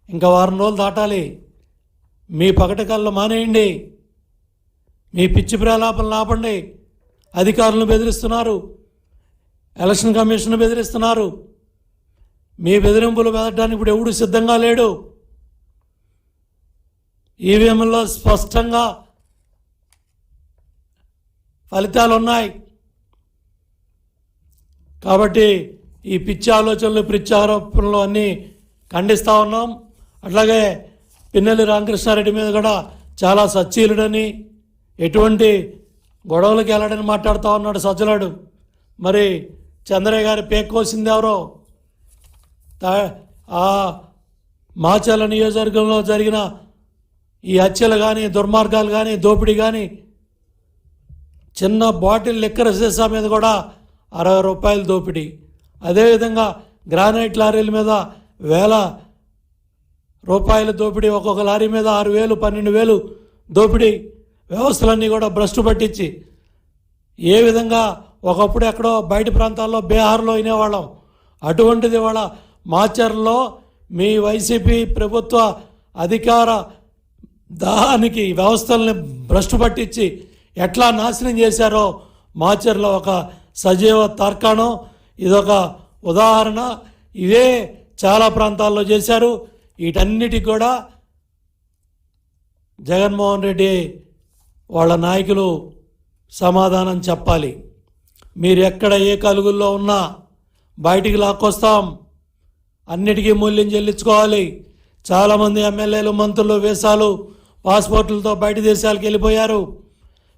ఇంకా వారం రోజులు దాటాలి. మీ పగటికల్లో మానేయండి. మీ పిచ్చి ప్రలాపనలు ఆపండి. అధికారులను బెదిరిస్తున్నారు, ఎలక్షన్ కమిషన్ బెదిరిస్తున్నారు. మీ బెదిరింపులు వెళ్ళడానికి ఇప్పుడు ఎవడు సిద్ధంగా లేడు. ఈవీఎంలో స్పష్టంగా ఫలితాలు ఉన్నాయి. కాబట్టి ఈ పిచ్చి ఆలోచనలు, పిచ్చి ఆరోపణలు అన్నీ ఖండిస్తూ ఉన్నాం. అట్లాగే పిన్నెల్లి రామకృష్ణారెడ్డి మీద కూడా చాలా సచ్చీలుడని, ఎటువంటి గొడవలకి వెళ్ళడని మాట్లాడుతూ ఉన్నాడు సజ్జలాడు. మరి చంద్రయ్య గారి పేక్కోసింది ఎవరో? ఆ మాచర్ల నియోజకవర్గంలో జరిగిన ఈ హత్యలు కానీ, దుర్మార్గాలు కానీ, దోపిడీ కానీ, చిన్న బాటిల్ లిక్కర్ సీసా మీద కూడా 60 రూపాయలు దోపిడీ. అదేవిధంగా గ్రానైట్ లారీల మీద వేల రూపాయల దోపిడీ, ఒక్కొక్క లారీ మీద 6,000, 12,000 దోపిడీ. వ్యవస్థలన్నీ కూడా భ్రష్టు పట్టించి, ఏ విధంగా ఒకప్పుడు ఎక్కడో బయట ప్రాంతాల్లో బీహార్లో వినేవాళ్ళం, అటువంటిది వాళ్ళ మాచర్లో మీ వైసీపీ ప్రభుత్వ అధికార దానికి వ్యవస్థల్ని భ్రష్టు పట్టించి ఎట్లా నాశనం చేశారో మాచర్లో ఒక సజీవ తార్కాణం. ఇదొక ఉదాహరణ. ఇదే చాలా ప్రాంతాల్లో చేశారు. వీటన్నిటికి కూడా జగన్మోహన్ రెడ్డి వాళ్ళ నాయకులు సమాధానం చెప్పాలి. మీరు ఎక్కడ ఏ కలుగుల్లో ఉన్నా బయటికి లాక్కొస్తాం, అన్నిటికీ మూల్యం చెల్లించుకోవాలి. చాలామంది ఎమ్మెల్యేలు, మంత్రులు వీసాలు, పాస్పోర్టులతో బయట దేశాలకు వెళ్ళిపోయారు.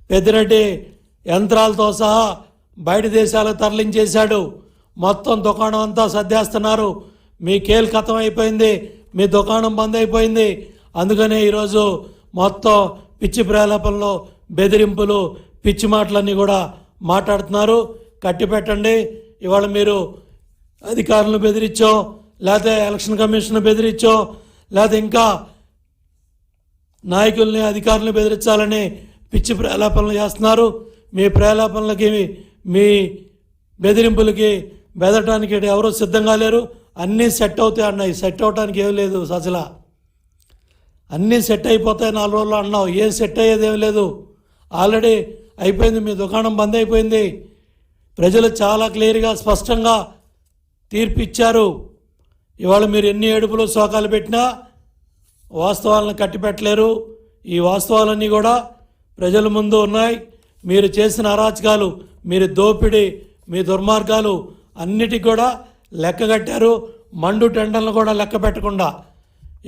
పెద్దిరెడ్డి యంత్రాలతో సహా బయట దేశాలకు తరలించేశాడు. మొత్తం దుకాణం అంతా సర్దేస్తున్నారు. మీ కేల్ ఖతం అయిపోయింది, మీ దుకాణం బంద్ అయిపోయింది. అందుకనే ఈరోజు మొత్తం పిచ్చి ప్రలాపనలో బెదిరింపులు, పిచ్చి మాటలన్నీ కూడా మాట్లాడుతున్నారు. కట్టి పెట్టండి. ఇవాళ మీరు అధికారులను బెదిరించో, లేకపోతే ఎలక్షన్ కమిషన్ బెదిరించో, లేకపోతే ఇంకా నాయకుల్ని, అధికారులను బెదిరించాలని పిచ్చి ప్రలాపనలు చేస్తున్నారు. మీ ప్రలాపనలకి, మీ బెదిరింపులకి బెదరటానికి ఎవరూ సిద్ధంగా లేరు. అన్నీ సెట్ అవుతాయి అన్నాయి. సెట్ అవడానికి ఏం లేదు. అసలు అన్నీ సెట్ అయిపోతాయి 4 రోజుల్లో అన్నావు. ఏం సెట్ అయ్యేది ఏం లేదు. ఆల్రెడీ అయిపోయింది. మీ దుకాణం బంద్ అయిపోయింది. ప్రజలు చాలా క్లియర్గా, స్పష్టంగా తీర్పు ఇచ్చారు. ఇవాళ మీరు ఎన్ని ఏడుపులు, శోకాలు పెట్టినా వాస్తవాలను కట్టిపెట్టలేరు. ఈ వాస్తవాలన్నీ కూడా ప్రజల ముందు ఉన్నాయి. మీరు చేసిన అరాచకాలు, మీరు దోపిడీ, మీ దుర్మార్గాలు అన్నిటికి కూడా లెక్క కట్టారు. మండు టెండర్లను కూడా లెక్క పెట్టకుండా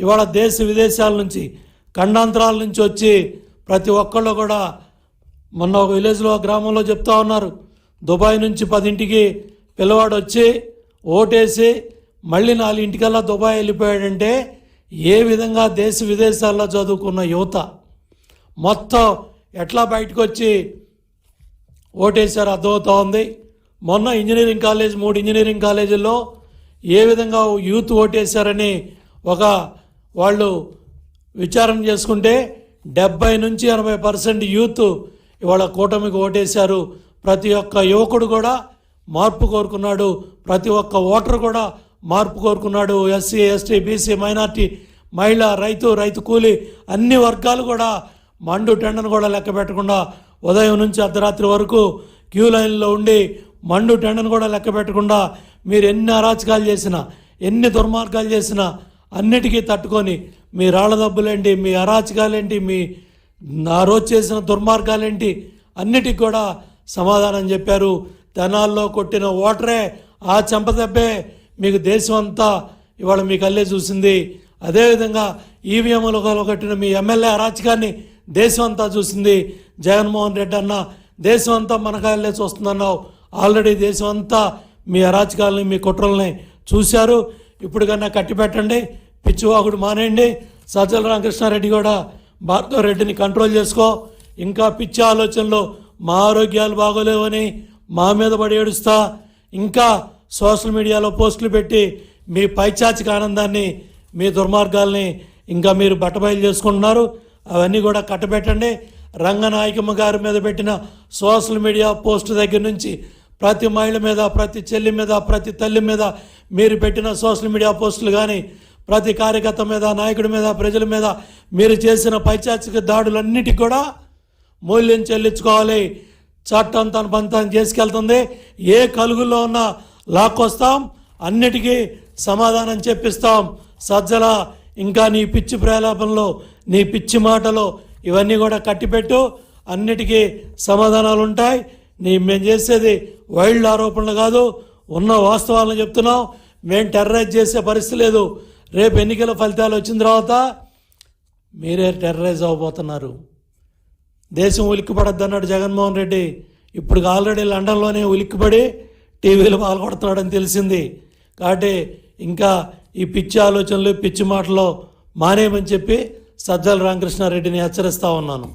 ఇవాళ దేశ విదేశాల నుంచి, ఖండాంతరాల నుంచి వచ్చి ప్రతి ఒక్కళ్ళు కూడా, మొన్న ఒక విలేజ్లో, గ్రామంలో చెప్తా ఉన్నారు, దుబాయ్ నుంచి 10ంటికి పిల్లవాడు వచ్చి ఓటేసి మళ్ళీ 4ంటికల్లా దుబాయ్ వెళ్ళిపోయాడంటే ఏ విధంగా దేశ విదేశాల్లో చదువుకున్న యువత మొత్తం ఎట్లా బయటకు వచ్చి ఓటేశారు అర్థమవుతూ ఉంది. మొన్న ఇంజనీరింగ్ కాలేజ్, 3 ఇంజనీరింగ్ కాలేజీల్లో ఏ విధంగా యూత్ ఓటేశారని వాళ్ళు విచారణ చేసుకుంటే 70 నుంచి 80% యూత్ ఇవాళ కూటమికి ఓటేశారు. ప్రతి ఒక్క యువకుడు కూడా మార్పు కోరుకున్నాడు. ప్రతి ఒక్క ఓటర్ కూడా మార్పు కోరుకున్నాడు. ఎస్సీ, ఎస్టీ, బీసీ, మైనార్టీ, మహిళ, రైతు కూలీ అన్ని వర్గాలు కూడా మండు టెండను కూడా లెక్క పెట్టకుండా ఉదయం నుంచి అర్ధరాత్రి వరకు క్యూ లైన్లో ఉండి మండు టెండను కూడా లెక్క పెట్టకుండా మీరు ఎన్ని అరాచకాలు చేసినా, ఎన్ని దుర్మార్గాలు చేసినా అన్నిటికీ తట్టుకొని మీ రాళ్ల దబ్బులేంటి, మీ అరాచకాలేంటి, మీ ఆ రోజు చేసిన దుర్మార్గాలేంటి అన్నిటికి కూడా సమాధానం చెప్పారు. తెనాల్లో కొట్టిన ఓటరే, ఆ చెంపదెబ్బే మీకు దేశం అంతా ఇవాళ మీ కళ్ళే చూసింది. అదేవిధంగా ఈవీఎంలో కొట్టిన మీ ఎమ్మెల్యే అరాచకాన్ని దేశం అంతా చూసింది. జగన్మోహన్ రెడ్డి అన్న దేశం అంతా మన కళ్ళే చూస్తుందన్నావు. ఆల్రెడీ దేశం అంతా మీ అరాచకాలని, మీ కుట్రల్ని చూశారు. ఇప్పుడు కన్నా కట్టి పెట్టండి, పిచ్చివాగుడు మానేయండి. సజ్జల రామకృష్ణారెడ్డి కూడా భార్గవ్ రెడ్డిని కంట్రోల్ చేసుకో. ఇంకా పిచ్చి ఆలోచనలు, మా ఆరోగ్యాలు బాగోలేవని మా మీద పడి ఏడుస్తా, ఇంకా సోషల్ మీడియాలో పోస్టులు పెట్టి మీ పైచాచిక ఆనందాన్ని, మీ దుర్మార్గాల్ని ఇంకా మీరు బట్టబయలు చేసుకుంటున్నారు. అవన్నీ కూడా కట్టబెట్టండి. రంగనాయకమ్మ గారి మీద పెట్టిన సోషల్ మీడియా పోస్టు దగ్గర నుంచి ప్రతి మహిళ మీద, ప్రతి చెల్లి మీద, ప్రతి తల్లి మీద మీరు పెట్టిన సోషల్ మీడియా పోస్టులు కానీ, ప్రతి కార్యకర్త మీద, నాయకుడి మీద, ప్రజల మీద మీరు చేసిన పైచాచిక దాడులన్నిటికీ కూడా మూల్యం చెల్లించుకోవాలి. చట్టం తన పంతాన్ని చేసుకెళ్తుంది. ఏ కలుగుల్లో ఉన్నా లాక్కొస్తాం, అన్నిటికీ సమాధానం చెప్పిస్తాం. సజ్జల, ఇంకా నీ పిచ్చి ప్రలాపంలో, నీ పిచ్చి మాటలో ఇవన్నీ కూడా కట్టిపెట్టు, అన్నిటికీ సమాధానాలు ఉంటాయి. మేము చేసేది వైల్డ్ ఆరోపణలు కాదు, ఉన్న వాస్తవాలను చెప్తున్నాం. మేము టెర్రరైజ్ చేసే పరిస్థితి లేదు. రేపు ఎన్నికల ఫలితాలు వచ్చిన తర్వాత మీరే టెర్రరైజ్ అవ్వబోతున్నారు. దేశం ఉలిక్కిపడద్దు అన్నాడు జగన్మోహన్ రెడ్డి. ఇప్పుడు ఆల్రెడీ లండన్లోనే ఉలిక్కిపడి టీవీలో పాల్గొడుతున్నాడని తెలిసింది. కాబట్టి ఇంకా ఈ పిచ్చి ఆలోచనలు, పిచ్చి మాటలు మానేయమని చెప్పి సజ్జల రామకృష్ణారెడ్డిని హెచ్చరిస్తూ ఉన్నాను.